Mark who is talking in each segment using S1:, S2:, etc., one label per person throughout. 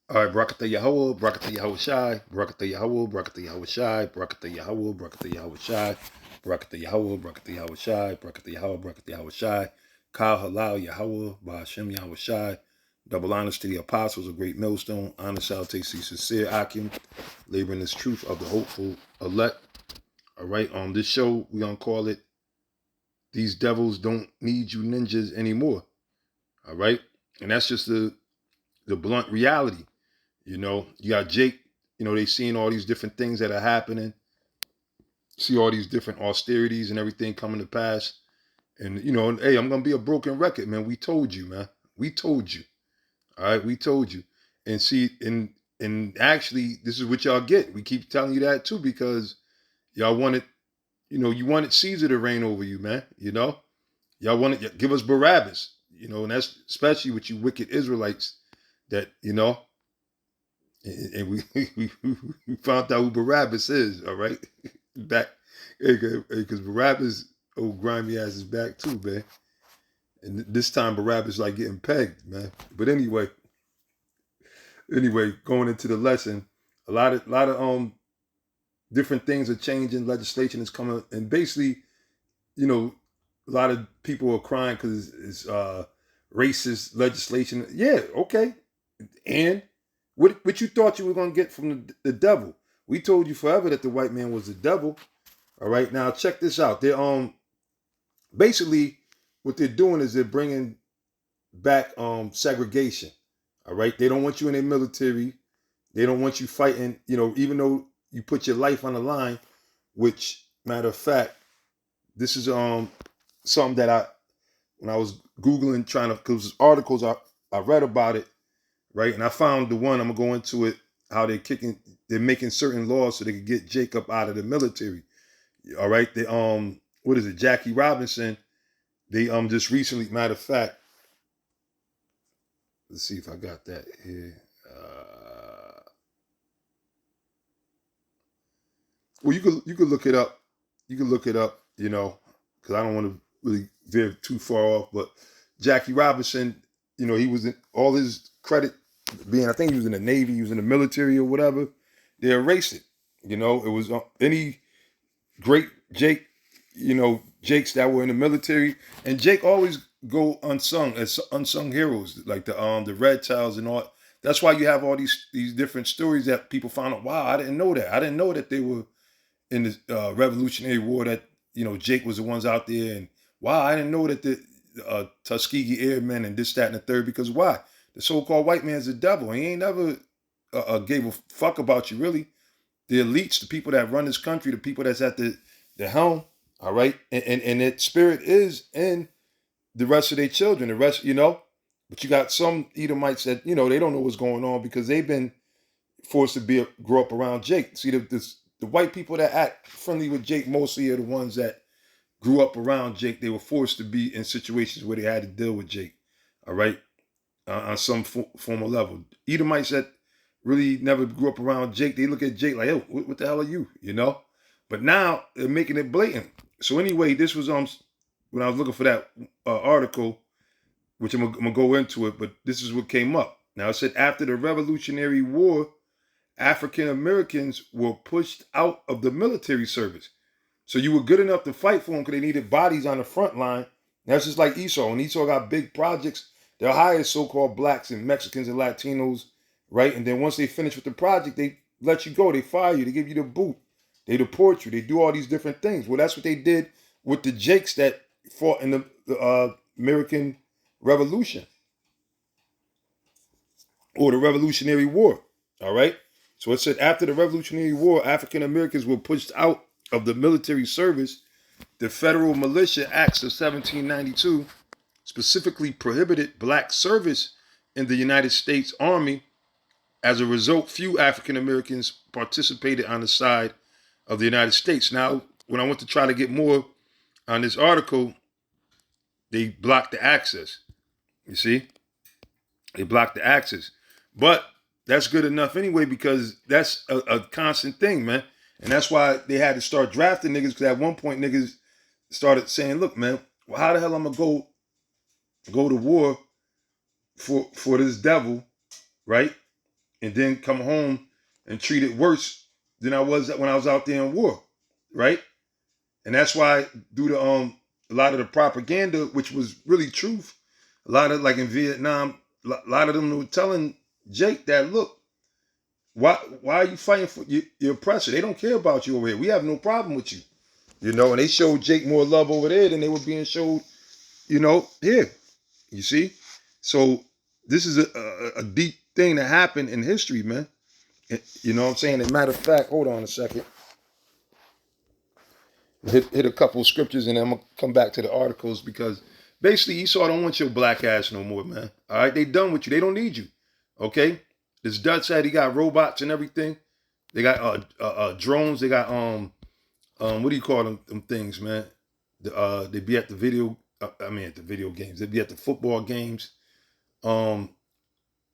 S1: All right, Barakatah Yahweh, Barakatah Yahweh Shai, Barakatah Yahweh, Barakatah Yahweh Shai, Barakatah Yahweh, Barakatah Yahweh Shai, Barakatah Yahweh, Barakatah Yahweh Shai, Barakatah Yahweh, Barakatah Yahweh Shai, Kal Halal Yahweh, Ba'ashem Yahweh Shai, double honors to the apostles of Great Millstone, honor salutation, sincere Akim, laboring this truth of the hopeful elect. All right, on this show, we're going to call it These Devils Don't Need You Ninjas Anymore. All right, and that's just the blunt reality. You know, you got Jake, they seeing all these different things that are happening, see all these different austerities and everything coming to pass. And, hey, I'm going to be a broken record, man. We told you, man. We told you. All right. We told you. And see, and actually, this is what y'all get. We keep telling you that too, because y'all wanted, you wanted Caesar to reign over you, man. Y'all wanted, give us Barabbas, and that's especially with you wicked Israelites that, and we found out who Barabbas is. All right, back because Barabbas old grimy ass is back too, man. And this time Barabbas like getting pegged, man. But anyway, going into the lesson, a lot of different things are changing. Legislation is coming, and basically, you know, a lot of people are crying because it's racist legislation. Yeah, okay, and what you thought you were gonna get from the devil? We told you forever that the white man was the devil. All right, now check this out. They're basically what they're doing is they're bringing back segregation. All right, they don't want you in their military. They don't want you fighting. Even though you put your life on the line. Which matter of fact, this is something that when I was googling trying to because articles I read about it, right, and I found the one. I'm gonna go into it. How they're making certain laws so they can get Jacob out of the military. All right, they what is it, Jackie Robinson? They just recently, matter of fact, let's see if I got that here. Well, you could look it up. You can look it up. Because I don't want to really veer too far off. But Jackie Robinson, he was in all his credit being. I think he was in the Navy. He was in the military or whatever. They erased it. It was any great Jake. Jakes that were in the military, and Jake always go unsung as unsung heroes, like the Red Tails and all. That's why you have all these different stories that people found out. Wow, I didn't know that. I didn't know that they were in the Revolutionary War. That Jake was the ones out there, and wow, I didn't know that the Tuskegee Airmen and this, that, and the third. Because why? The so-called white man's the devil. He ain't never gave a fuck about you, really. The elites, the people that run this country, the people that's at the helm, all right, and that spirit is in the rest of their children. The rest, but you got some Edomites that they don't know what's going on because they've been forced to grow up around Jake. See, the white people that act friendly with Jake mostly are the ones that grew up around Jake. They were forced to be in situations where they had to deal with Jake, all right, on some formal level. Edomites that really never grew up around Jake, they look at Jake like, "Yo, what the hell are you?" But now they're making it blatant. So anyway, this was when I was looking for that article, which I'm gonna go into it. But this is what came up. Now it said after the Revolutionary War, African Americans were pushed out of the military service. So you were good enough to fight for them because they needed bodies on the front line. That's just like Esau. When Esau got big projects, they'll hire so-called blacks and Mexicans and Latinos, right? And then once they finish with the project, they let you go. They fire you. They give you the boot. They deport you. They do all these different things. Well, that's what they did with the Jakes that fought in the American Revolution or the Revolutionary War. All right. So it said after the Revolutionary War, African Americans were pushed out of the military service. The Federal Militia Acts of 1792 specifically prohibited black service in the United States Army. As a result, few African Americans participated on the side of the United States. Now, when I went to try to get more on this article, they blocked the access. You see? They blocked the access. But that's good enough anyway because that's a constant thing, man. And that's why they had to start drafting niggas because at one point niggas started saying, look, man, well, how the hell I'm gonna go to war for this devil, right? and then come home and treat it worse than I was when I was out there in war, right? And that's why due to a lot of the propaganda, which was really truth, a lot of like in Vietnam, a lot of them were telling Jake that look, why are you fighting for your oppressor? They don't care about you over here. We have no problem with you, you know. And they showed Jake more love over there than they were being showed, you know, here. You see, so this is a deep thing that happened in history, man. You know what I'm saying? As a matter of fact, hold on a second. Hit a couple of scriptures and then I'm gonna come back to the articles because basically Esau don't want your black ass no more, man. All right, they done with you. They don't need you. Okay, this Dutch side, he got robots and everything. They got drones. They got what do you call them things, man? They be at the video. At the video games. They be at the football games. Um,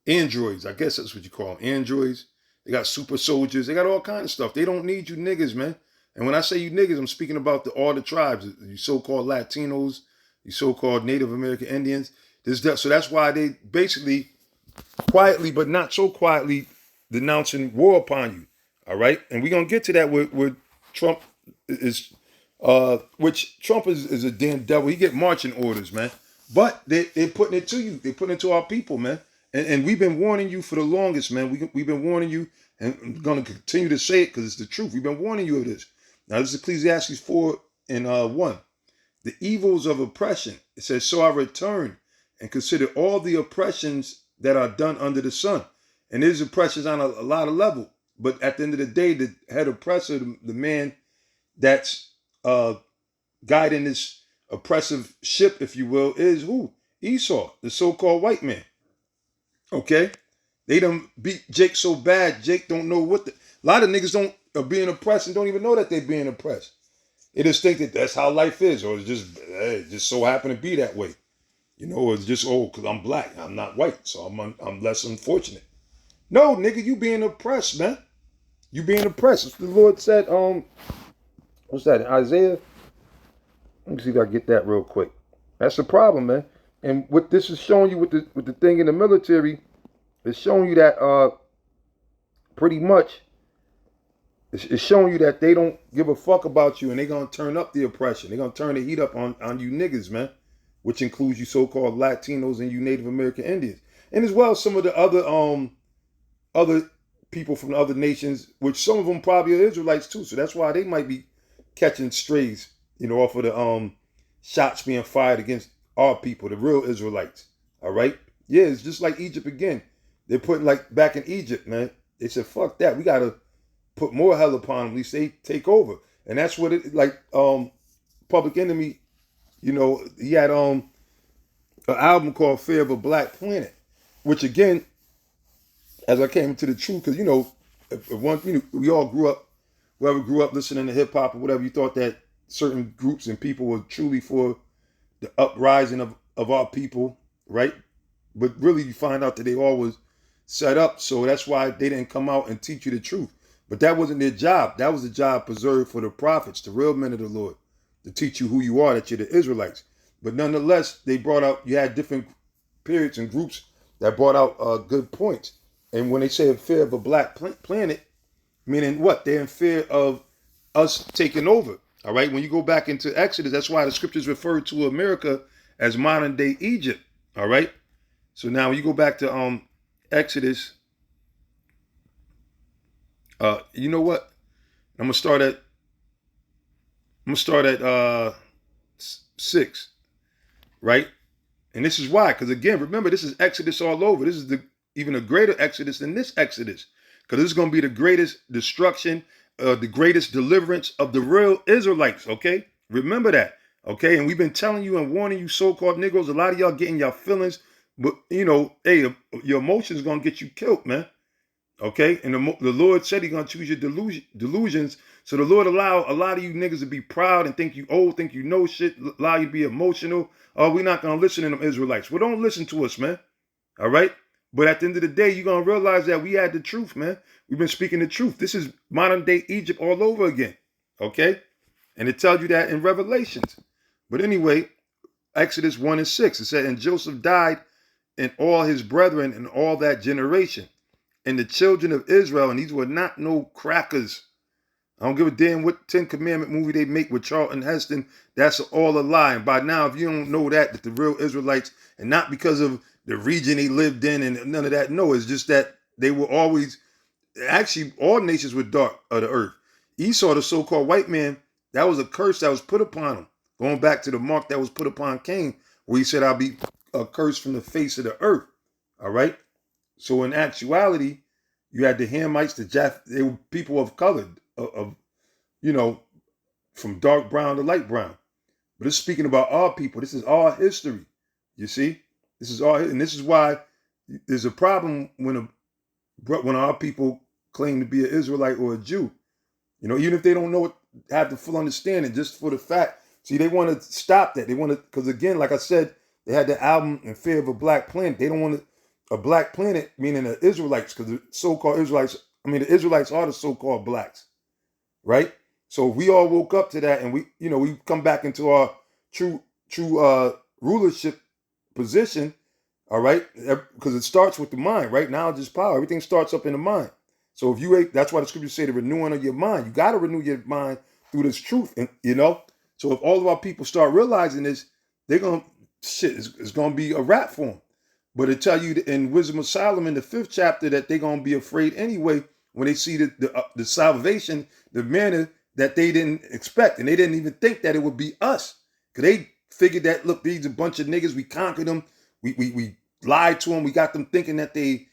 S1: Androids. I guess that's what you call them. Androids. They got super soldiers. They got all kinds of stuff. They don't need you niggas, man. And when I say you niggas, I'm speaking about all the tribes, you so-called Latinos, you so-called Native American Indians. So that's why they basically quietly, but not so quietly, denouncing war upon you. All right, and we're gonna get to that with Trump is, which Trump is a damn devil. He get marching orders, man. But they're putting it to you. They're putting it to our people, man. And we've been warning you for the longest, man. We've been warning you, and I'm going to continue to say it because it's the truth. We've been warning you of this. Now, this is Ecclesiastes 4 and 1. The evils of oppression. It says, so I return and consider all the oppressions that are done under the sun. And there's oppressions on a lot of level. But at the end of the day, the head oppressor, the man that's guiding this oppressive ship, if you will, is who? Esau, the so-called white man. Okay? They done beat Jake so bad, Jake don't know what a lot of niggas are being oppressed and don't even know that they're being oppressed. They just think that that's how life is, or it's just so happen to be that way. You know, it's just, because I'm black, I'm not white, so I'm less unfortunate. No, nigga, you being oppressed, man. You being oppressed. The Lord said, what's that, Isaiah? Let me see if I get that real quick. That's the problem, man. And what this is showing you with the thing in the military, it's showing you that pretty much it's showing you that they don't give a fuck about you and they're gonna turn up the oppression. They're gonna turn the heat up on you niggas, man. Which includes you so-called Latinos and you Native American Indians. And as well as some of the other people from the other nations, which some of them probably are Israelites too. So that's why they might be catching strays, you know, off of the shots being fired against our people, the real Israelites. All right? Yeah, it's just like Egypt again. They're putting like back in Egypt, man. They said, fuck that. We gotta put more hell upon them. At least they take over. And that's what it like Public Enemy, you know, he had an album called Fear of a Black Planet, which again, as I came to the truth, because you know, we all grew up, whoever grew up listening to hip hop or whatever, you thought that certain groups and people were truly for the uprising of our people, right? But really, you find out that they all was set up, so that's why they didn't come out and teach you the truth. But that wasn't their job. That was the job preserved for the prophets, the real men of the Lord, to teach you who you are, that you're the Israelites. But nonetheless, they brought out, you had different periods and groups that brought out good points. And when they say a fear of a black planet, meaning what? They're in fear of us taking over. All right. When you go back into Exodus, that's why the scriptures refer to America as modern day Egypt. All right. So now when you go back to Exodus, you know what? I'm gonna start at 6, right? And this is why, because again, remember, this is Exodus all over. This is even a greater Exodus than this Exodus, because this is going to be the greatest destruction, the greatest deliverance of the real Israelites, okay? Remember that, okay? And we've been telling you and warning you so-called Negroes, a lot of y'all getting your feelings, but, you know, hey, your emotions going to get you killed, man, okay? And the Lord said he's going to choose your delusions, so the Lord allow a lot of you niggas to be proud and think you old, think you know shit, allow you to be emotional. Oh, we're not going to listen to them Israelites. Well, don't listen to us, man, all right? But at the end of the day, you're going to realize that we had the truth, man. We've been speaking the truth. This is modern day Egypt all over again. Okay? And it tells you that in Revelations. But anyway, Exodus 1 and 6, it said, and Joseph died and all his brethren and all that generation. and the children of Israel, and these were not no crackers. I don't give a damn what 10 Commandment movie they make with Charlton Heston. That's all a lie. And by now, if you don't know that the real Israelites, and not because of the region they lived in and none of that, no, it's just that they were always, actually, all nations were dark of the earth. Esau, the so-called white man, that was a curse that was put upon him. Going back to the mark that was put upon Cain, where he said, I'll be cursed from the face of the earth. All right? So in actuality, you had the Hamites, they were people of color, of from dark brown to light brown. But it's speaking about our people. This is our history. You see, this is our, and this is why there's a problem when our people claim to be an Israelite or a Jew. Even if they don't know it, have the full understanding, just for the fact. See, they want to stop that. They want to, because again, like I said, they had the album In Fear of a Black Planet. They don't want a black planet, meaning the Israelites, because the so-called Israelites, the Israelites are the so-called blacks, right? So we all woke up to that, and we come back into our true rulership position, all right? Because it starts with the mind, right? Knowledge is power. Everything starts up in the mind. So that's why the scriptures say the renewing of your mind. You got to renew your mind through this truth, and So if all of our people start realizing this, they're gonna it's gonna be a wrap for them. But it tell you in Wisdom of Solomon, the 5th chapter, that they're gonna be afraid anyway when they see the salvation, the manner that they didn't expect, and they didn't even think that it would be us, because they figured that, look, these a bunch of niggas, we conquered them, we lied to them, we got them thinking that they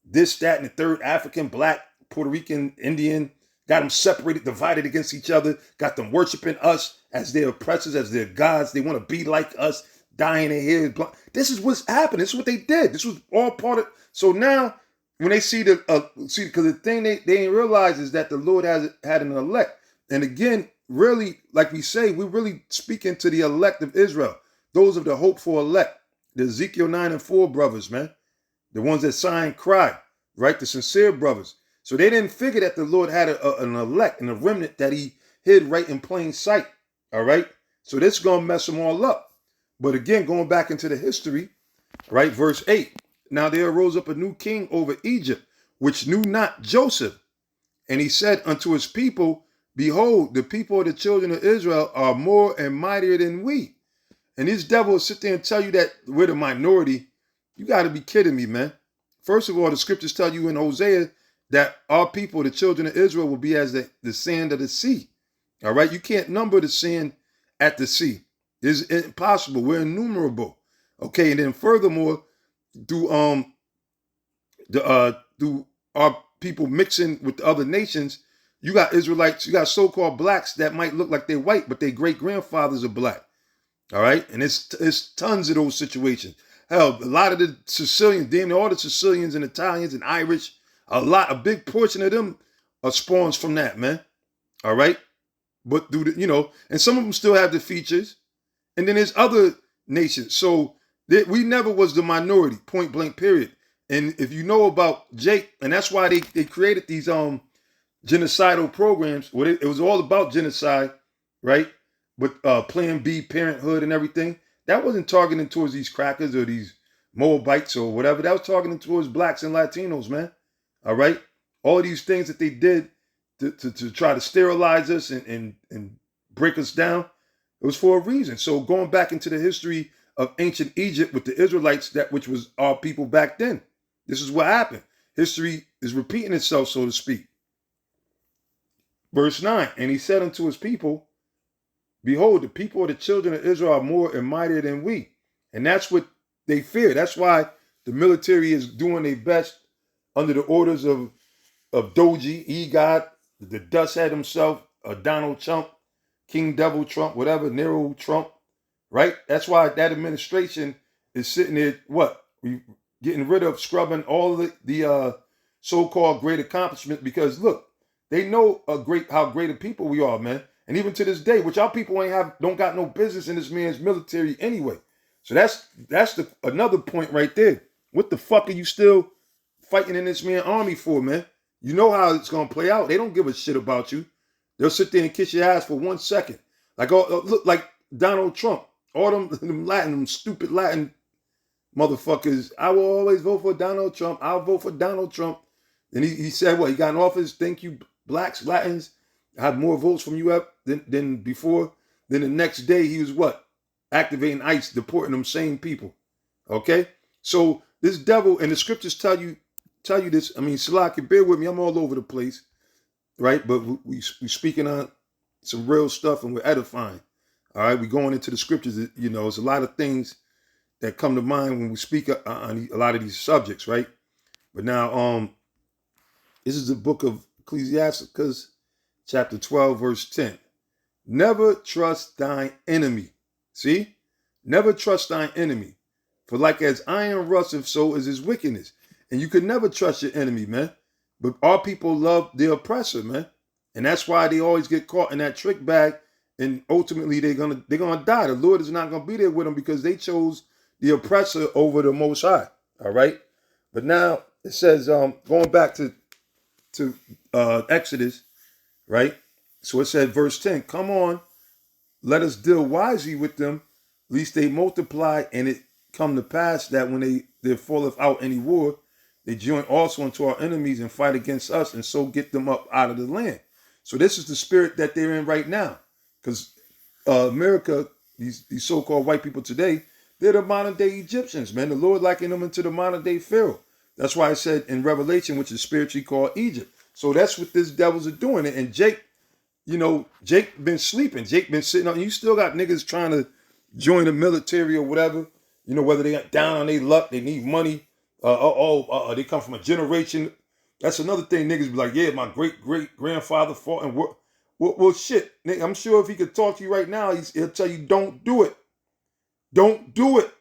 S1: this, that, and the third, African, black, Puerto Rican, Indian, got them separated, divided against each other, got them worshiping us as their oppressors, as their gods. They want to be like us, dyeing their hair. This is what's happened. This is what they did. This was all part of. So now, when they see because the thing they ain't realize is that the Lord has had an elect. And again, really, like we say, we're really speaking to the elect of Israel, those of the hope for elect, the Ezekiel 9:4 brothers, man, the ones that signed cry, right? The sincere brothers. So they didn't figure that the Lord had an elect and a remnant that he hid right in plain sight. All right. So this is going to mess them all up. But again, going back into the history, right? Verse 8. Now there arose up a new king over Egypt, which knew not Joseph. And he said unto his people, behold, the people of the children of Israel are more and mightier than we. And these devils sit there and tell you that we're the minority. You got to be kidding me, man. First of all, the scriptures tell you in Hosea that our people, the children of Israel, will be as the sand of the sea. All right? You can't number the sand at the sea. It's impossible. We're innumerable. Okay, and then furthermore, through our people mixing with the other nations, you got Israelites, you got so-called blacks that might look like they're white, but their great-grandfathers are black. All right? And it's tons of those situations. Hell, a lot of the Sicilians, damn near all the Sicilians and Italians and Irish, a big portion of them are spawns from that, man. All right? But and some of them still have the features. And then there's other nations. So we never was the minority, point blank, period. And if you know about Jake, and that's why they created these genocidal programs, where it was all about genocide, right? But Plan B, Parenthood, and everything. That wasn't targeting towards these crackers or these Moabites or whatever. That was targeting towards blacks and Latinos, man. All right? All of these things that they did to try to sterilize us and break us down, it was for a reason. So going back into the history of ancient Egypt with the Israelites, which was our people back then, this is what happened. History is repeating itself, so to speak. Verse 9, and he said unto his people, behold, the people of the children of Israel are more and mightier than we. And that's what they fear. That's why the military is doing their best under the orders of Doji, EGOT, the dust head himself, Donald Trump, King Devil Trump, whatever, Nero Trump, right? That's why that administration is sitting there, getting rid of, scrubbing all the so-called great accomplishments, because look, they know how great a people we are, man. And even to this day, which our people don't got no business in this man's military anyway. So that's another point right there. What the fuck are you still fighting in this man's army for, man? You know how it's gonna play out. They don't give a shit about you. They'll sit there and kiss your ass for 1 second. Look like Donald Trump. All them stupid Latin motherfuckers. I will always vote for Donald Trump. I'll vote for Donald Trump. And he said, what, he got in office, thank you, blacks, Latins, had more votes from you up than before. Then the next day, he was what? Activating ICE, deporting them same people. Okay? So this devil, and the scriptures tell you this. I mean, Salaki, bear with me, I'm all over the place, right? But we speaking on some real stuff and we're edifying. All right, we're going into the scriptures. You know, there's a lot of things that come to mind when we speak on a lot of these subjects, right? But now, this is the book of Ecclesiasticus, chapter 12, verse 10. Never trust thine enemy. See? Never trust thine enemy. For like as iron rusteth, so is his wickedness. And you can never trust your enemy, man. But our people love the oppressor, man. And that's why they always get caught in that trick bag. And ultimately they're gonna die. The Lord is not gonna be there with them because they chose the oppressor over the Most High. All right. But now it says, going back to Exodus, right? So it said, verse 10, come on, let us deal wisely with them, lest they multiply, and it come to pass that when there falleth out any war, they join also unto our enemies and fight against us, and so get them up out of the land. So this is the spirit that they're in right now. Because America, these so-called white people today, they're the modern day Egyptians, man. The Lord likened them into the modern day Pharaoh. That's why I said in Revelation, which is spiritually called Egypt. So that's what these devils are doing. And Jake, you know, Jake been sleeping. Jake been sitting on. You still got niggas trying to join the military or whatever. You know, whether they got down on their luck, they need money. They come from a generation. That's another thing. Niggas be like, yeah, my great grandfather fought in war. Well, shit. Nigga, I'm sure if he could talk to you right now, he'll tell you, don't do it. Don't do it.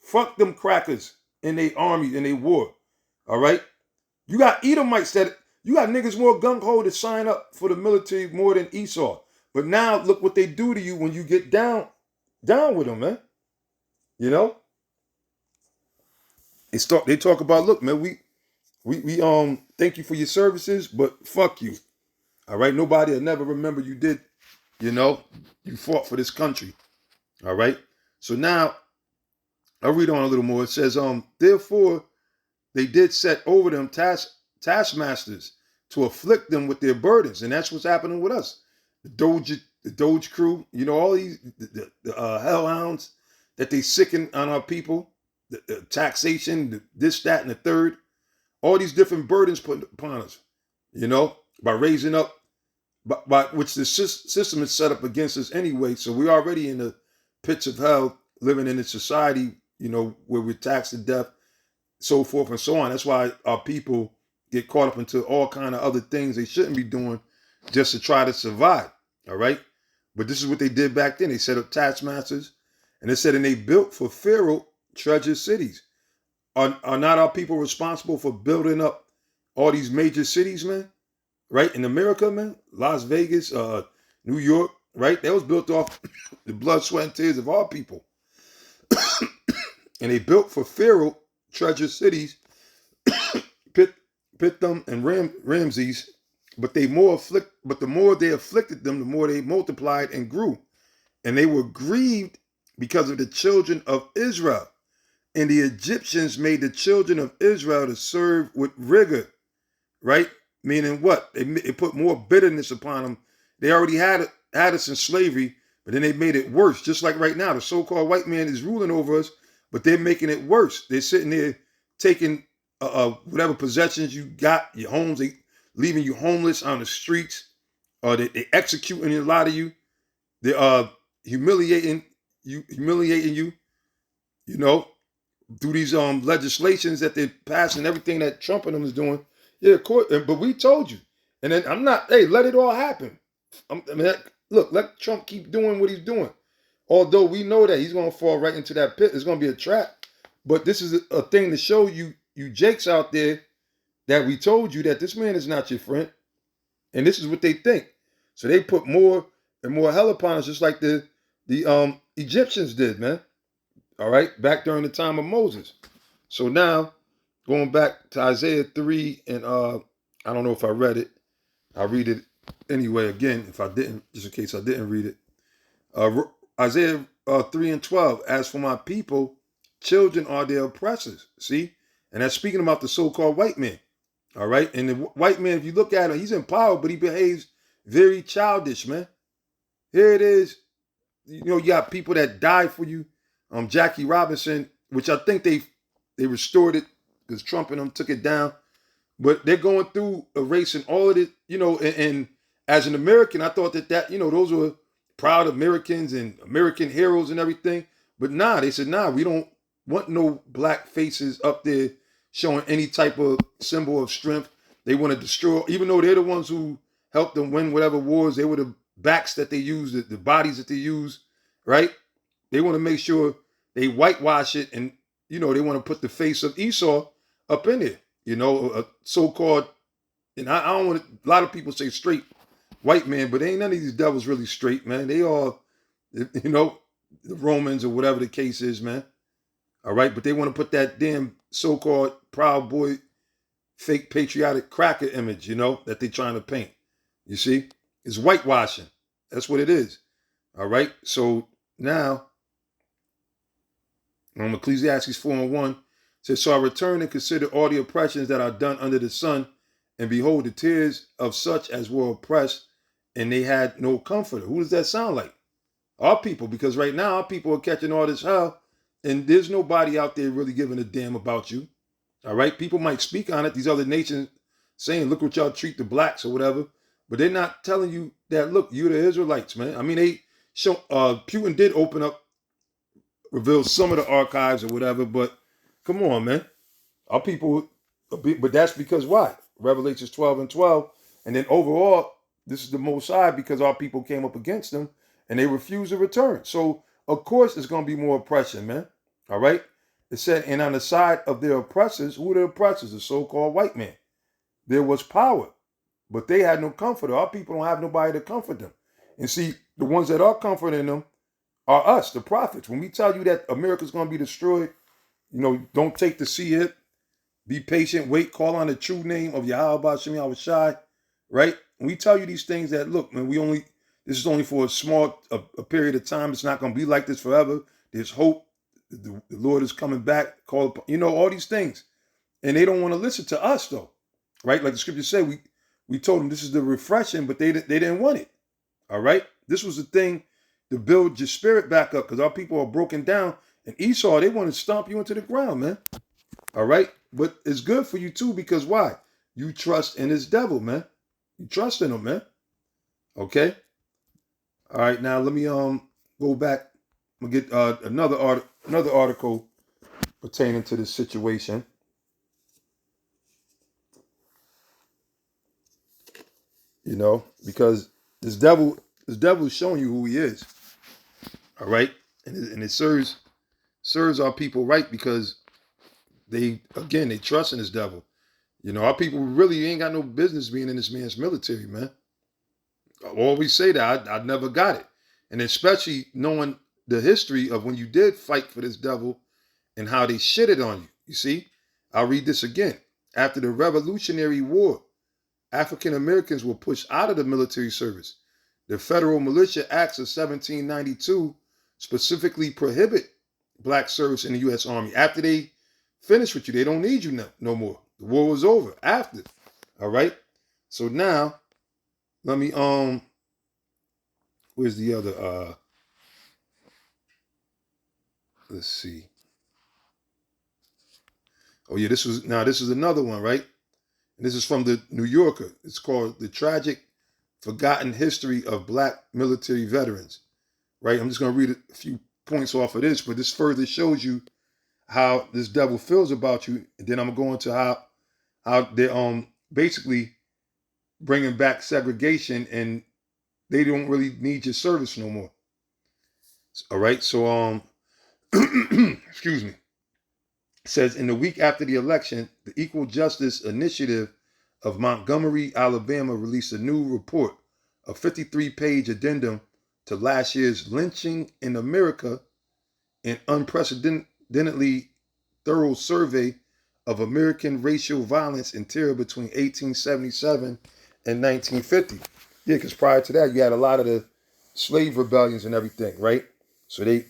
S1: Fuck them crackers in their army, in their war. All right? You got Edomites you got niggas more gung-ho to sign up for the military more than Esau. But now look what they do to you when you get down with them, man. You know? They talk about, look, man, we thank you for your services, but fuck you. All right? Nobody will never remember you did, you know? You fought for this country. All right? So now I'll read on a little more. It says, therefore, they did set over them taskmasters to afflict them with their burdens. And that's what's happening with us. The Doge crew, you know, all these, the hellhounds that they sicken on our people, the taxation, this, that, and the third, all these different burdens put upon us, you know, by raising up, by which the system is set up against us anyway. So we're already in the pits of hell, living in a society, you know, where we're taxed to death, so forth and so on. That's why our people get caught up into all kind of other things they shouldn't be doing just to try to survive. All right. But this is what they did back then. They set up taskmasters, and they said, and they built for Pharaoh treasure cities. Are not our people responsible for building up all these major cities, man? Right? In America, man, Las Vegas, New York, right? That was built off the blood, sweat, and tears of our people. And they built for Pharaoh treasure cities, Pithom and Ramses, but the more they afflicted them, the more they multiplied and grew. And they were grieved because of the children of Israel. And the Egyptians made the children of Israel to serve with rigor, right? Meaning what? They put more bitterness upon them. They already had us in slavery, but then they made it worse. Just like right now, the so-called white man is ruling over us, but they're making it worse. They're sitting there taking whatever possessions you got, your homes, they leaving you homeless on the streets, or they executing a lot of you. They're humiliating you, you know, through these legislations that they're passing, everything that Trump and them is doing. Yeah, of course, but we told you. And then let it all happen. Look, let Trump keep doing what he's doing. Although we know that he's going to fall right into that pit. It's going to be a trap. But this is a thing to show you Jakes out there, that we told you that this man is not your friend. And this is what they think. So they put more and more hell upon us, just like the Egyptians did, man. All right, back during the time of Moses. So now, going back to Isaiah 3, and I don't know if I read it. I'll read it anyway again, if I didn't, just in case I didn't read it. Isaiah 3 and 12, as for my people, children are their oppressors. See? And that's speaking about the so-called white man. All right. And the white man, if you look at him, he's in power, but he behaves very childish, man. Here it is. You know, you got people that died for you. Jackie Robinson, which I think they restored it because Trump and them took it down. But they're going through erasing all of it, you know, and as an American, I thought that, you know, those were proud Americans and American heroes and everything. But nah, they said, nah, we don't want no black faces up there showing any type of symbol of strength. They want to destroy, even though they're the ones who helped them win whatever wars, they were the backs that they used, the bodies that they used, right? They want to make sure they whitewash it, and, you know, they want to put the face of Esau up in there, you know, a so-called, and I don't want to, a lot of people say straight white man, but ain't none of these devils really straight, man. They all, you know, the Romans or whatever the case is, man. All right, but they want to put that damn so-called Proud Boy, fake patriotic cracker image, you know, that they're trying to paint. You see, it's whitewashing. That's what it is. All right, so now, Ecclesiastes 4:1 says, so I return and consider all the oppressions that are done under the sun, and behold, the tears of such as were oppressed, and they had no comforter. Who does that sound like? Our people, because right now our people are catching all this hell, and there's nobody out there really giving a damn about you. All right, people might speak on it, these other nations saying, look what y'all treat the blacks or whatever, but they're not telling you that, look, you're the Israelites, man. I mean, they show, Putin did open up, reveal some of the archives or whatever, but come on, man. Our people, but that's because why? Revelations 12:12. And then overall, this is the Most High because our people came up against them and they refused to return. So, of course, there's going to be more oppression, man. All right? It said, and on the side of their oppressors, who are the oppressors? The so-called white man. There was power, but they had no comforter. Our people don't have nobody to comfort them. And see, the ones that are comforting them are us, the prophets. When we tell you that America's going to be destroyed, you know, don't take the sea hip. Be patient, wait, call on the true name of Yahweh Bashem Yahushai, right? When we tell you these things that, look, man, this is only for a period of time. It's not going to be like this forever. There's hope. The Lord is coming back. Call, you know, all these things. And they don't want to listen to us, though, right? Like the scripture said, we told them this is the refreshing, but they didn't want it, all right? This was the thing to build your spirit back up because our people are broken down. And Esau, they want to stomp you into the ground, man. All right. But it's good for you too, because why? You trust in this devil, man. You trust in him, man. Okay. All right. Now let me go back. I'm gonna get another article pertaining to this situation. You know, because this devil is showing you who he is. All right. And it serves our people right because they trust in this devil. You know, our people really ain't got no business being in this man's military, man. I always say that. I never got it. And especially knowing the history of when you did fight for this devil and how they shitted on you. You see? I'll read this again. After the Revolutionary War, African Americans were pushed out of the military service. The Federal Militia Acts of 1792 specifically prohibit black service in the U.S. Army. After they finish with you, they don't need you no more. The war was over after. All right. So now, let me where's the other let's see. Oh yeah, this is another one, right? And this is from the New Yorker. It's called The Tragic Forgotten History of Black Military Veterans. Right? I'm just gonna read a few points off of this, but this further shows you how this devil feels about you, and then I'm gonna go into how they're basically bringing back segregation and they don't really need your service no more. All right, so excuse me. It says in the week after the election, the Equal Justice Initiative of Montgomery, Alabama released a new report, a 53-page addendum to last year's Lynching in America, an unprecedentedly thorough survey of American racial violence and terror between 1877 and 1950. Yeah, because prior to that, you had a lot of the slave rebellions and everything, right? So they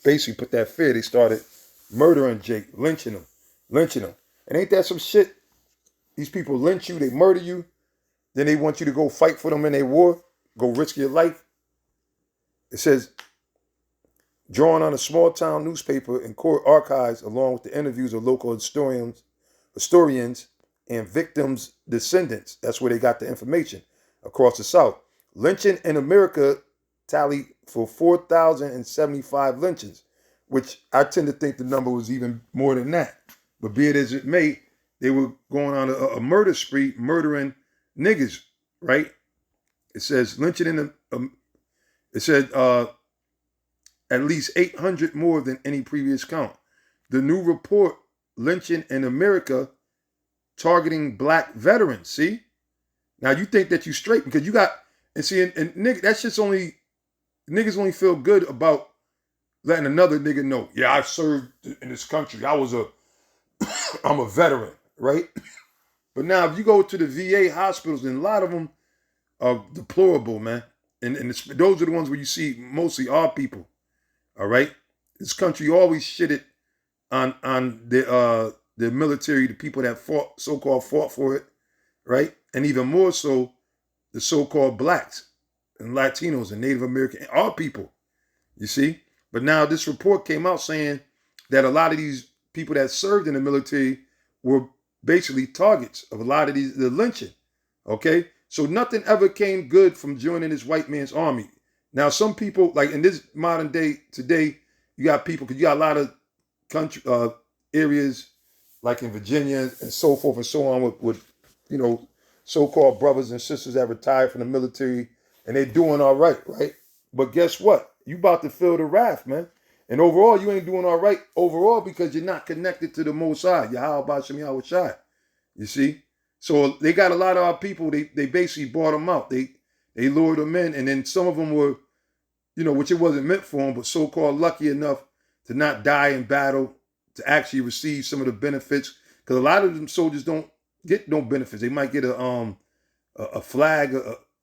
S1: basically put that fear. They started murdering Jake, lynching him. And ain't that some shit? these people lynch you, they murder you, then they want you to go fight for them in a war, go risk your life. It says, drawn on a small town newspaper and court archives, along with the interviews of local historians and victims' descendants. That's where they got the information across the South. Lynching in America tally for 4,075 lynchings, which I tend to think the number was even more than that. But be it as it may, they were going on a murder spree, murdering niggas, right? It says lynching in the, it said at least 800 more than any previous count. The new report, lynching in America, targeting black veterans. See? Now you think that you straight because you got, and see, and nigga, that's just only, niggas only feel good about letting another nigga know, yeah, I served in this country. I'm a veteran, right? But now if you go to the VA hospitals, and a lot of them are deplorable, man. And those are the ones where you see mostly our people. All right, this country always shitted on the military, the people that fought, so-called fought for it, right? And even more so, the so-called blacks and Latinos and Native American, our people, you see? But now this report came out saying that a lot of these people that served in the military were basically targets of a lot of the lynching, okay? So nothing ever came good from joining this white man's army. Now, some people, like in this modern day today, you got people, because you got a lot of country areas, like in Virginia and so forth and so on, with you know, so-called brothers and sisters that retired from the military, and they're doing all right, right? But guess what? You about to feel the wrath, man. And overall, you ain't doing all right overall because you're not connected to the Most High. Yahweh Bashem Yahweh Shai. You see? So they got a lot of our people, they basically bought them out. They lured them in, and then some of them were, you know, which it wasn't meant for them, but so-called lucky enough to not die in battle, to actually receive some of the benefits. Because a lot of them soldiers don't get no benefits. They might get a flag,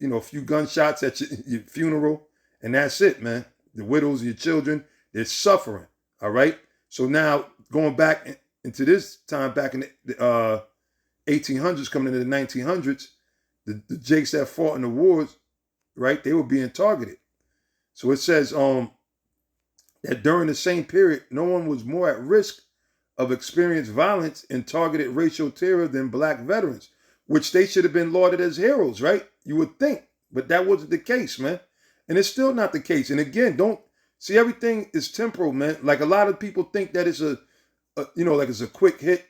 S1: you know, a few gunshots at your funeral, and that's it, man. The widows and your children, they're suffering, all right? So now, going back into this time, back in the 1800s, coming into the 1900s, the Jakes that fought in the wars, right, they were being targeted. So it says that during the same period, no one was more at risk of experienced violence and targeted racial terror than black veterans, which they should have been lauded as heroes, right? You would think, but that wasn't the case, man. And it's still not the case. And again, don't see, everything is temporal, man. Like a lot of people think that it's a you know, like it's a quick hit,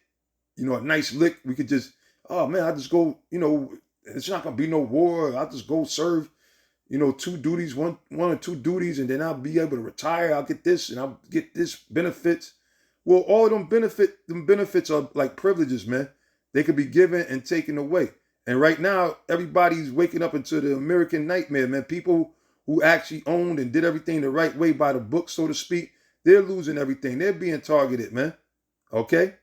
S1: you know, a nice lick. We could just, oh man, I just go, you know, it's not gonna be no war. I'll just go serve, you know, two duties, one or two duties, and then I'll be able to retire. I'll get this and I'll get this benefits. Well, all of them benefits are like privileges, man. They could be given and taken away. And right now, everybody's waking up into the American nightmare, man. People who actually owned and did everything the right way by the book, so to speak, they're losing everything. They're being targeted, man. Okay?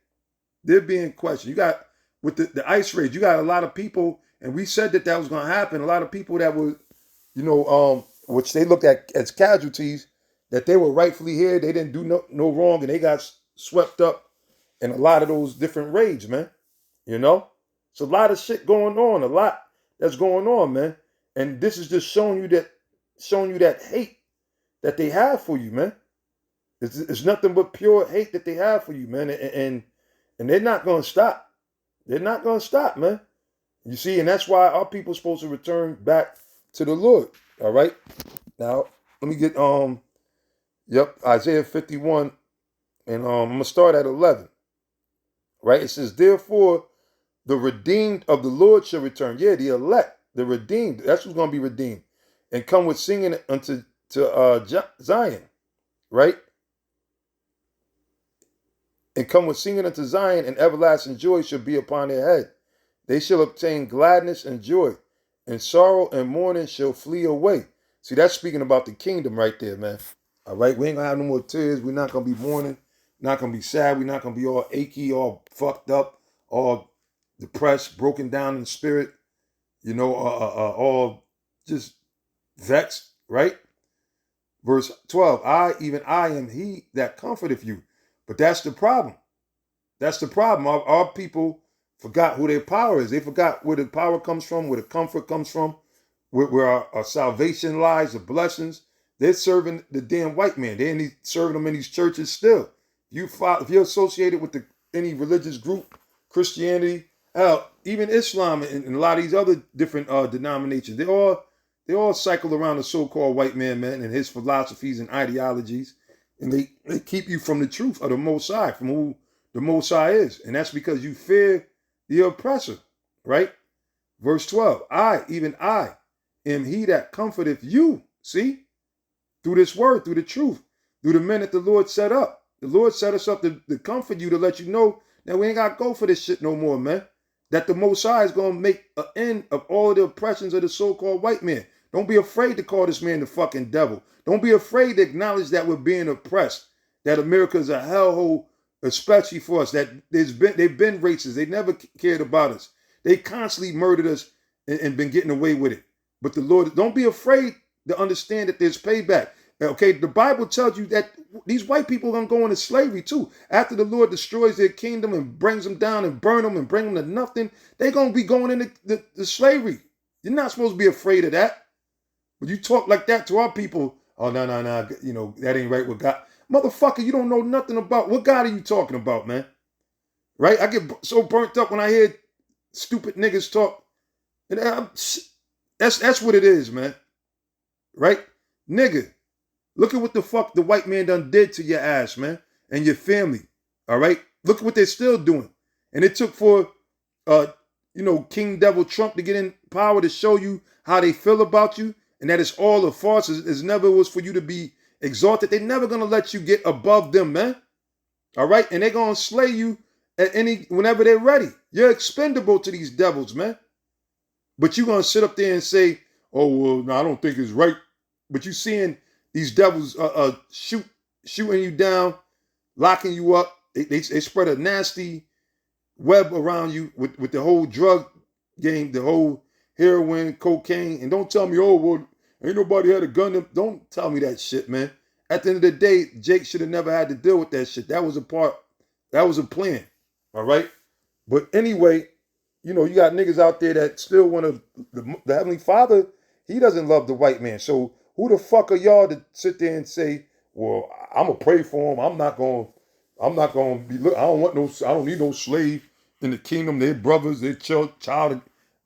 S1: They're being questioned. You got, with the ICE raids, you got a lot of people, and we said that was going to happen. A lot of people that were, you know, which they looked at as casualties, that they were rightfully here. They didn't do no wrong, and they got swept up in a lot of those different raids, man. You know? It's a lot of shit going on, a lot that's going on, man. And this is just showing you that hate that they have for you, man. It's nothing but pure hate that they have for you, man. And they're not going to stop. They're not going to stop, man. You see, and that's why our people are supposed to return back to the Lord. All right? Now, let me get, Isaiah 51, and I'm going to start at 11. Right? It says, therefore, the redeemed of the Lord shall return. Yeah, the elect, the redeemed. That's who's going to be redeemed. And come with singing unto Zion. Right? And come with singing unto Zion, and everlasting joy shall be upon their head. They shall obtain gladness and joy, and sorrow and mourning shall flee away. See, that's speaking about the kingdom right there, man. All right? We ain't going to have no more tears. We're not going to be mourning. Not going to be sad. We're not going to be all achy, all fucked up, all depressed, broken down in spirit, you know, all just vexed, right? Verse 12, even I am he that comforteth you. But that's the problem. That's the problem. Our people forgot who their power is. They forgot where the power comes from, where the comfort comes from, where our salvation lies, the blessings. They're serving the damn white man. They're serving them in these churches still. If you're associated with any religious group, Christianity, even Islam and a lot of these other different denominations, they all cycle around the so-called white man, and his philosophies and ideologies, and they keep you from the truth of the Most High, from who the Most High is, and that's because you fear the oppressor, right? Verse 12, even I, am he that comforteth you, see? Through this word, through the truth, through the men that the Lord set up. The Lord set us up to comfort you, to let you know that we ain't got to go for this shit no more, man. That the Most High is going to make an end of all of the oppressions of the so-called white man. Don't be afraid to call this man the fucking devil. Don't be afraid to acknowledge that we're being oppressed, that America is a hellhole, especially for us, that they've been racist. They never cared about us. They constantly murdered us and been getting away with it. But the Lord, don't be afraid to understand that there's payback. Okay, the Bible tells you that these white people are going to go into slavery too. After the Lord destroys their kingdom and brings them down and burn them and bring them to nothing, they're going to be going into the slavery. You're not supposed to be afraid of that. But you talk like that to our people, oh, no, that ain't right with God. Motherfucker, you don't know nothing about, what God are you talking about, man? Right? I get so burnt up when I hear stupid niggas talk. And that's what it is, man. Right? Nigga, look at what the fuck the white man done did to your ass, man, and your family. All right? Look at what they're still doing. And it took for, King Devil Trump to get in power to show you how they feel about you, and that it's all a farce. It never was for you to be exalted. They're never going to let you get above them, man. All right? And they're going to slay you whenever they're ready. You're expendable to these devils, man. But you're going to sit up there and say, oh, well, no, I don't think it's right. But you seeing these devils shooting you down, locking you up. They spread a nasty web around you with the whole drug game, the whole heroin, cocaine. And don't tell me, oh, well, ain't nobody had a gun. Don't tell me that shit, man. At the end of the day, Jake should have never had to deal with that shit. That was a plan. All right? But anyway, you got niggas out there that still want to, the Heavenly Father, he doesn't love the white man. So who the fuck are y'all to sit there and say, well, I'm going to pray for him. I'm not going to be, I don't need no slave in the kingdom. Their brothers, their child.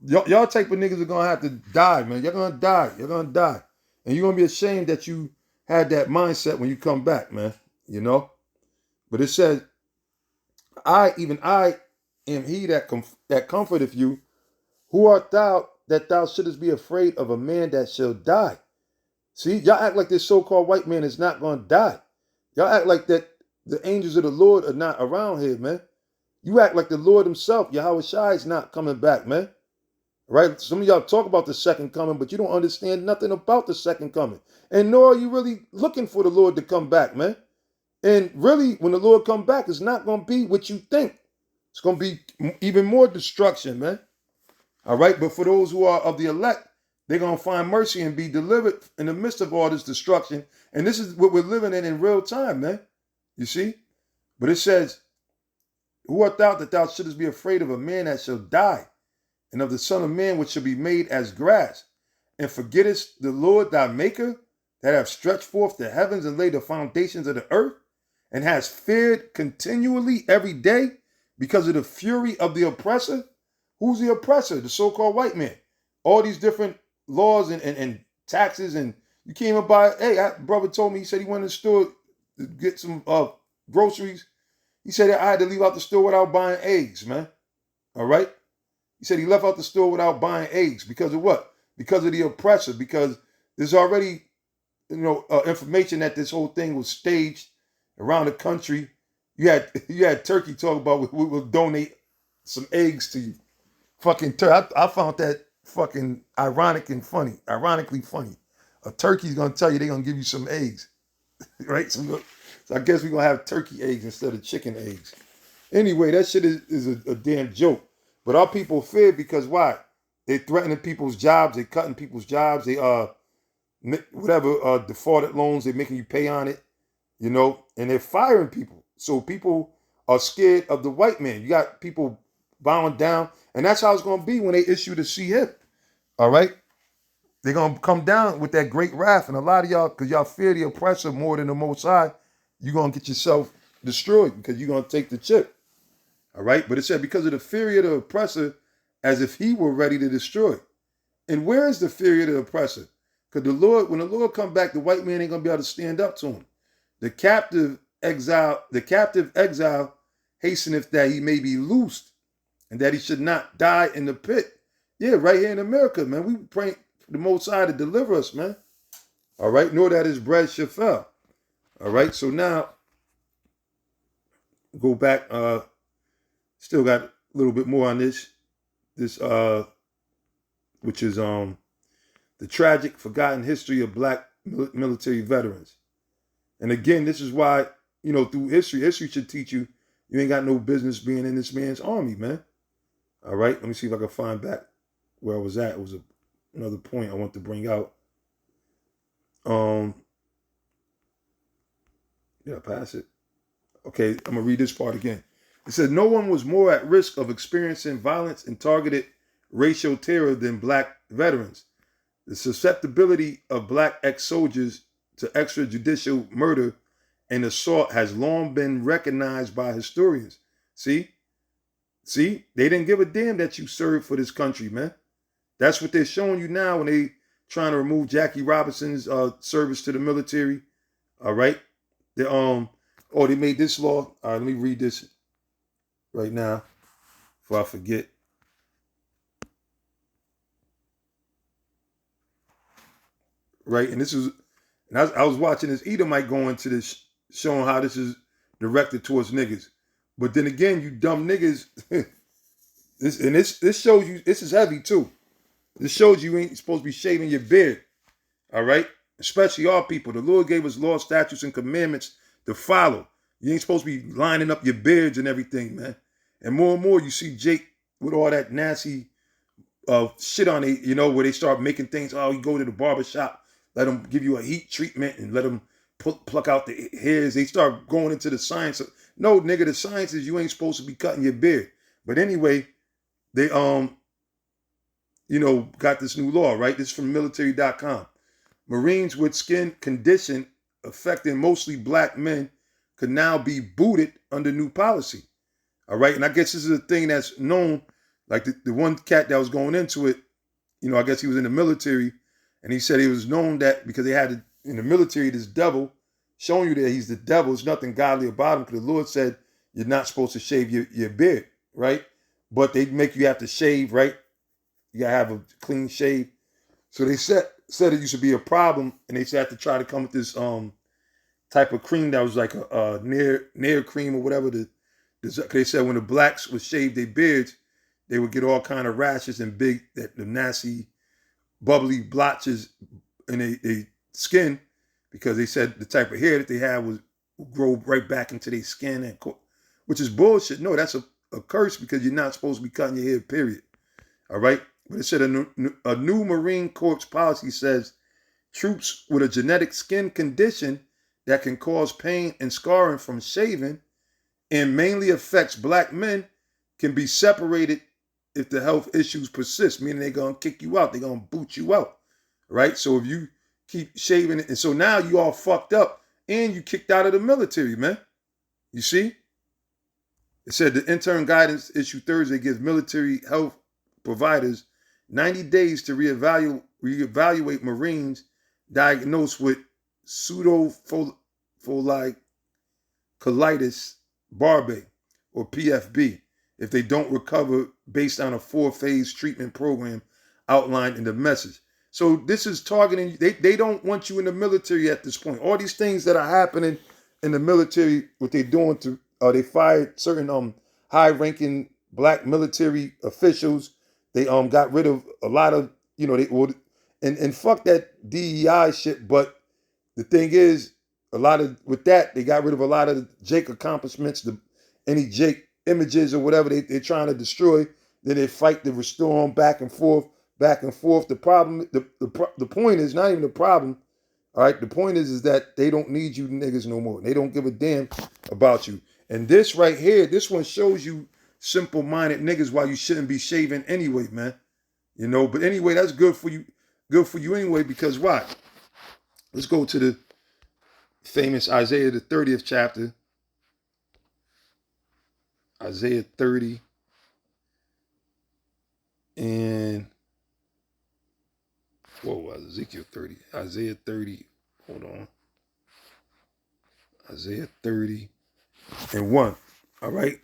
S1: Y'all type of niggas are going to have to die, man. You're going to die. You're going to die. And you're going to be ashamed that you had that mindset when you come back, man. But it says, even I am he that comforteth you. Who art thou that thou shouldest be afraid of a man that shall die? See, y'all act like this so-called white man is not going to die. Y'all act like that the angels of the Lord are not around here, man. You act like the Lord himself, Yahweh Shai, is not coming back, man. Right? Some of y'all talk about the second coming, but you don't understand nothing about the second coming. And nor are you really looking for the Lord to come back, man. And really, when the Lord come back, it's not going to be what you think. It's going to be even more destruction, man. All right? But for those who are of the elect, they're going to find mercy and be delivered in the midst of all this destruction. And this is what we're living in real time, man. You see? But it says, who art thou that thou shouldest be afraid of a man that shall die, and of the Son of Man which shall be made as grass, and forgettest the Lord thy Maker, that have stretched forth the heavens and laid the foundations of the earth, and has feared continually every day because of the fury of the oppressor? Who's the oppressor? The so-called white man. All these different laws and taxes, and you can't even buy. Hey, brother told me, he said he went to the store to get some groceries. He said I had to leave out the store without buying eggs, man. All right? He said he left out the store without buying eggs because of what? Because of the oppressor, because there's already, information that this whole thing was staged around the country. You had Turkey talk about we will donate some eggs to you. Fucking I found that fucking ironically funny. A turkey's gonna tell you they're gonna give you some eggs, right? So I guess we're gonna have turkey eggs instead of chicken eggs. Anyway, that shit is a damn joke. But our people fear because why? They're threatening people's jobs. They're cutting people's jobs. They defaulted loans. They're making you pay on it, and they're firing people. So people are scared of the white man. You got people bowing down. And that's how it's going to be when they issue the C-HIP. All right? They're going to come down with that great wrath. And a lot of y'all, because y'all fear the oppressor more than the Most High, you're going to get yourself destroyed because you're going to take the chip. All right? But it said because of the fury of the oppressor, as if he were ready to destroy. And where is the fury of the oppressor? Because when the Lord come back, the white man ain't going to be able to stand up to him. The captive exile hasteneth that he may be loosed and that he should not die in the pit. Yeah, right here in America, man. We pray for the Most High to deliver us, man. All right, nor that his bread should fail. All right, so now go back. Still got a little bit more on this, which is the tragic, forgotten history of black military veterans. And again, this is why, through history should teach you ain't got no business being in this man's army, man. All right, let me see if I can find back where I was at. It was another point I want to bring out. Did I pass it? Okay, I'm going to read this part again. It said, no one was more at risk of experiencing violence and targeted racial terror than black veterans. The susceptibility of black ex-soldiers to extrajudicial murder and assault has long been recognized by historians. See, they didn't give a damn that you served for this country, man. That's what they're showing you now when they trying to remove Jackie Robinson's service to the military. All right, they made this law. All right, let me read this right now before I forget. Right, and I was watching this Edomite go into this, showing how this is directed towards niggas. But then again, you dumb niggas, this shows you, this is heavy too. This shows you ain't supposed to be shaving your beard. All right? Especially our people. The Lord gave us law, statutes, and commandments to follow. You ain't supposed to be lining up your beards and everything, man. And more you see Jake with all that nasty shit on it, where they start making things, you go to the barbershop, let them give you a heat treatment and let them pluck out the hairs. They start going into the science. No, nigga, the science is you ain't supposed to be cutting your beard. But anyway, they got this new law, right? This is from military.com. Marines with skin condition affecting mostly black men could now be booted under new policy. All right. And I guess this is a thing that's known, like the one cat that was going into it, I guess he was in the military, and he said he was known that because they had in the military this devil showing you that he's the devil. There's nothing godly about him because the Lord said you're not supposed to shave your beard, right? But they make you have to shave, right? You gotta have a clean shave. So they said it used to be a problem, and they said to try to come with this type of cream that was like a Nair cream or whatever. They said when the blacks would shave their beards, they would get all kind of rashes and the nasty, bubbly blotches in their skin, because they said the type of hair that they had would grow right back into their skin, which is bullshit. No, that's a curse because you're not supposed to be cutting your hair, period. All right? But it said a new Marine Corps policy says troops with a genetic skin condition that can cause pain and scarring from shaving and mainly affects black men can be separated if the health issues persist, meaning they're going to kick you out. They're going to boot you out, right? So if you keep shaving it, and so now you all fucked up and you kicked out of the military, man. You see? It said the intern guidance issued Thursday gives military health providers 90 days to reevaluate Marines diagnosed with pseudofolliculitis barbae, or PFB, if they don't recover based on a 4-phase treatment program outlined in the message. So this is targeting, they don't want you in the military at this point. All these things that are happening in the military, what they're doing they fired certain high-ranking black military officials. They got rid of a lot of, and fuck that DEI shit. But the thing is, with that, they got rid of a lot of Jake accomplishments, any Jake images or whatever they're trying to destroy. Then they fight to restore them back and forth. The problem, the point is not even the problem. All right, the point is that they don't need you niggas no more. They don't give a damn about you. And this right here, this one shows you simple-minded niggas why you shouldn't be shaving anyway, man. You know, but anyway, that's good for you. Good for you anyway, because why? Let's go to the famous Isaiah, the 30th chapter. Isaiah 30. And, Ezekiel 30. Isaiah 30. Hold on. Isaiah 30 and 1. All right.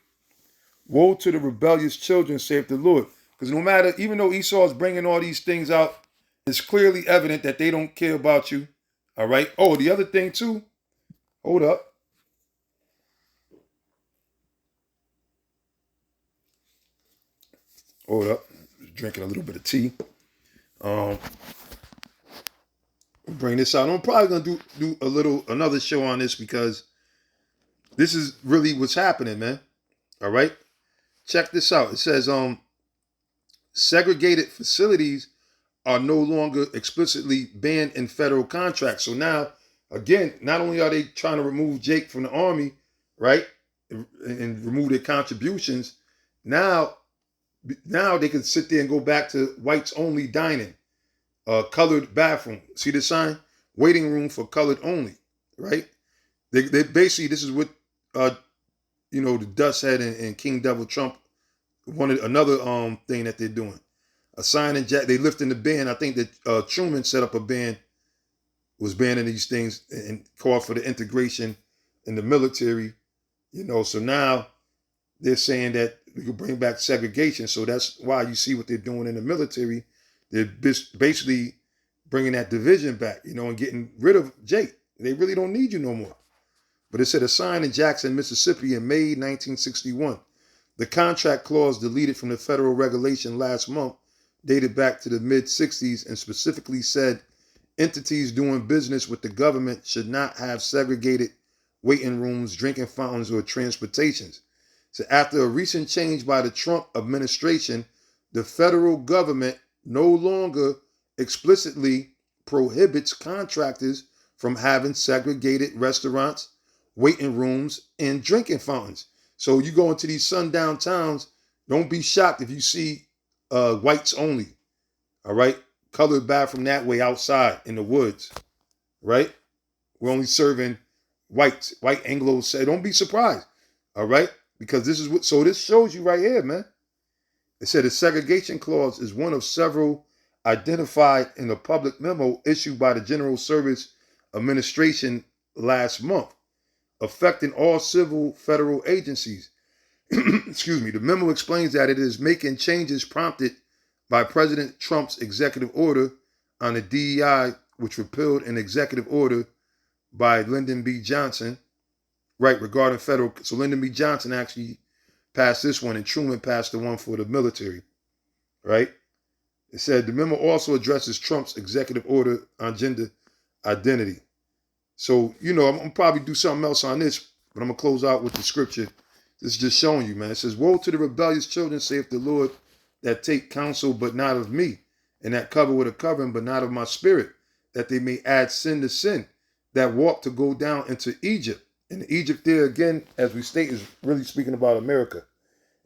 S1: Woe to the rebellious children, saith the Lord. Because no matter, even though Esau is bringing all these things out, it's clearly evident that they don't care about you. All right. Oh, the other thing too. Hold up. Hold up. Drinking a little bit of tea. Bring this out. I'm probably gonna do another show on this because this is really what's happening, man. All right. Check this out. It says, segregated facilities are no longer explicitly banned in federal contracts. So now, again, not only are they trying to remove Jake from the Army, right, and remove their contributions, now they can sit there and go back to whites only dining, colored bathroom. See the sign? Waiting room for colored only, right? They basically, this is what the Dust Head and King Devil Trump wanted. Another thing that they're doing. A sign and jack. They lifting the ban. I think that Truman set up a ban, was banning these things and called for the integration in the military. So now they're saying that we could bring back segregation. So that's why you see what they're doing in the military. They're basically bringing that division back, and getting rid of Jake. They really don't need you no more. But it said a sign in Jackson, Mississippi in May 1961. The contract clause deleted from the federal regulation last month dated back to the mid-60s and specifically said entities doing business with the government should not have segregated waiting rooms, drinking fountains, or transportations. So after a recent change by the Trump administration, the federal government no longer explicitly prohibits contractors from having segregated restaurants, waiting rooms, and drinking fountains. So you go into these sundown towns, don't be shocked if you see whites only, all right? Colored bathroom that way outside in the woods, right? We're only serving white Anglos. Say, don't be surprised, all right? Because this shows you right here, man. It said the segregation clause is one of several identified in a public memo issued by the General Service Administration last month, affecting all civil federal agencies. Excuse me. The memo explains that it is making changes prompted by President Trump's executive order on the DEI, which repealed an executive order by Lyndon B. Johnson, right, regarding federal. So Lyndon B. Johnson actually passed this one, and Truman passed the one for the military, right? It said the memo also addresses Trump's executive order on gender identity. So, I'm going to probably do something else on this, but I'm going to close out with the scripture. This is just showing you, man. It says, woe to the rebellious children, saith the Lord, that take counsel, but not of me, and that cover with a covering, but not of my spirit, that they may add sin to sin, that walk to go down into Egypt. And Egypt there, again, as we state, is really speaking about America.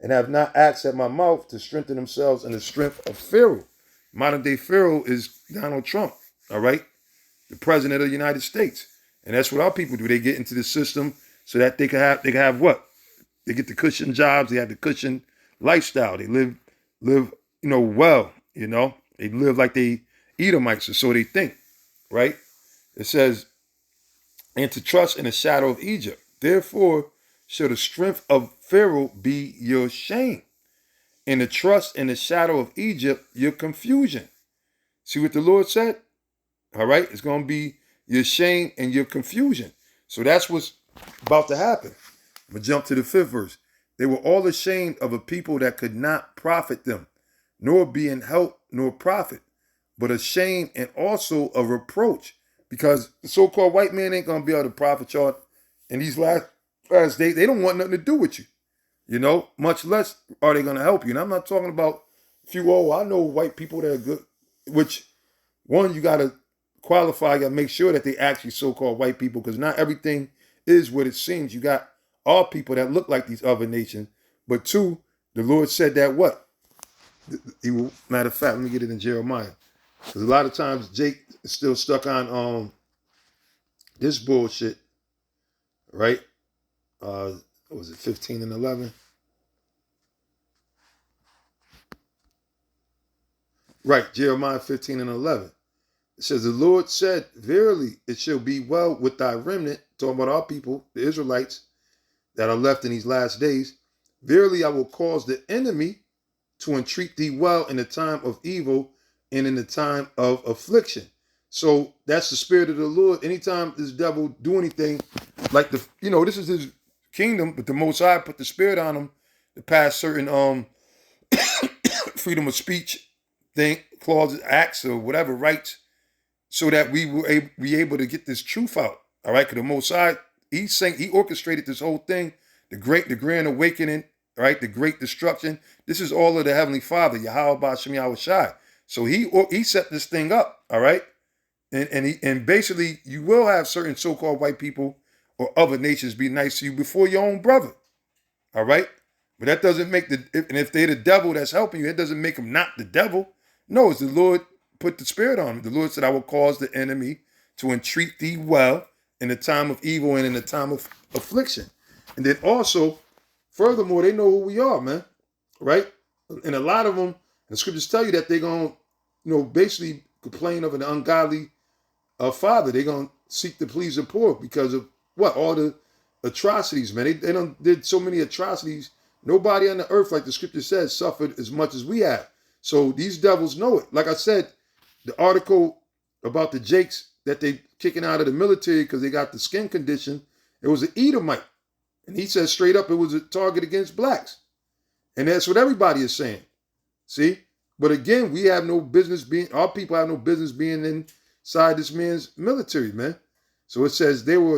S1: And have not acts at my mouth to strengthen themselves in the strength of Pharaoh. Modern day Pharaoh is Donald Trump, all right? The president of the United States. And that's what our people do. They get into the system so that they can have what? They get the cushion jobs. They have the cushion lifestyle. They live, well, They live like they Edomites, or so they think, right? It says, and to trust in the shadow of Egypt. Therefore, shall the strength of Pharaoh be your shame, and the trust in the shadow of Egypt your confusion. See what the Lord said? All right? It's going to be your shame and your confusion. So that's what's about to happen. I'm going to jump to the 5th verse. They were all ashamed of a people that could not profit them, nor be in help nor profit, but a shame and also a reproach, because the so-called white man ain't going to be able to profit y'all in these last days. They don't want nothing to do with you, much less are they going to help you. And I'm not talking about I know white people that are good, which, one, you got to qualify, you got to make sure that they actually so-called white people, because not everything is what it seems. You got all people that look like these other nations, but two, the Lord said that what? He will, matter of fact, let me get it in Jeremiah. Because a lot of times Jake is still stuck on this bullshit, right? What was it 15 and 11? Right, Jeremiah 15 and 11. It says, the Lord said, verily, it shall be well with thy remnant, talking about our people, the Israelites, that are left in these last days. Verily, I will cause the enemy to entreat thee well in the time of evil and in the time of affliction. So that's the spirit of the Lord. Anytime this devil do anything, like this is his kingdom, but the Most High put the spirit on him to pass certain freedom of speech clauses, acts, or whatever rights, so that we will be able to get this truth out. All right, because the Most High, he orchestrated this whole thing, the grand awakening, right? The great destruction. This is all of the Heavenly Father, Yahweh Ba'ashem Yahushai. So he set this thing up, all right? And basically, you will have certain so-called white people or other nations be nice to you before your own brother, all right? But that doesn't make and if they're the devil that's helping you, it doesn't make them not the devil. No, it's the Lord put the spirit on him. The Lord said, I will cause the enemy to entreat thee well in the time of evil and in the time of affliction. And then also, furthermore, they know who we are, man, right? And a lot of them, the scriptures tell you that they're going to, basically complain of an ungodly father. They're going to seek to please the poor because of what? All the atrocities, man. They done did so many atrocities. Nobody on the earth, like the scripture says, suffered as much as we have. So these devils know it. Like I said, the article about the Jakes that they kicking out of the military because they got the skin condition, it was an Edomite. And he said straight up it was a target against blacks. And that's what everybody is saying. See? But again, our people have no business being inside this man's military, man. So it says they were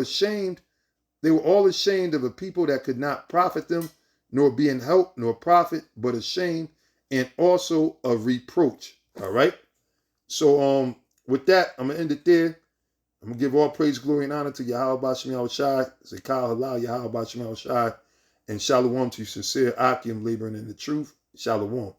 S1: all ashamed of a people that could not profit them, nor be in help, nor profit, but ashamed, and also a reproach. All right? So with that, I'm going to end it there. I'm going to give all praise, glory, and honor to Yahweh Ba'ashem Yahushai, Zekah Halal, Yahweh Ba'ashem Yahushai, and Shalom to sincere Akim laboring in the truth. Shalom.